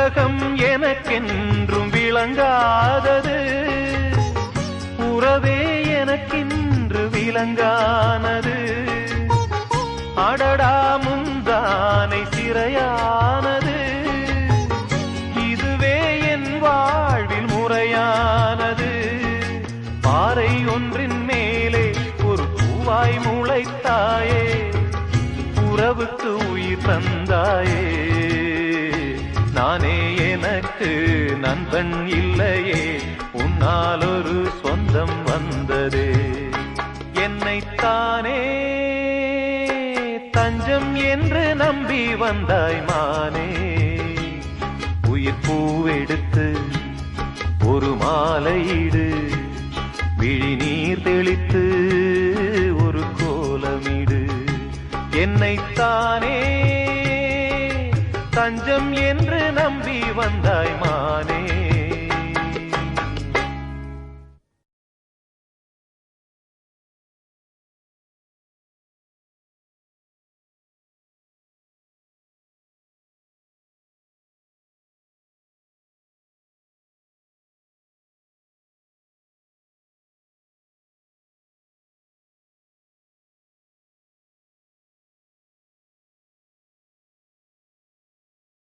உலகம் எனக்கென்றும் விளங்காதது, உறவே எனக்கென்று விளங்கானது. அடடா முந்தானை சிறையானது, இதுவே என் வாழ்வில் முறையானது. பாறை ஒன்றின் மேலே ஒரு பூவாய் முளைத்தாயே, உறவுக்கு உயிர் தந்தாயே. நானே எனக்கு நண்பன் இல்லையே, உன்னால் ஒரு சொந்தம் வந்ததே. என்னைத்தானே தஞ்சம் என்று நம்பி வந்தாய் மானே. உயிர் பூவெடுத்து ஒரு மாலையிடு, விழி நீர் தெளித்து ஒரு கோலமிடு. என்னைத்தானே தஞ்சம் என்று நம்பி வந்தாய் மானே.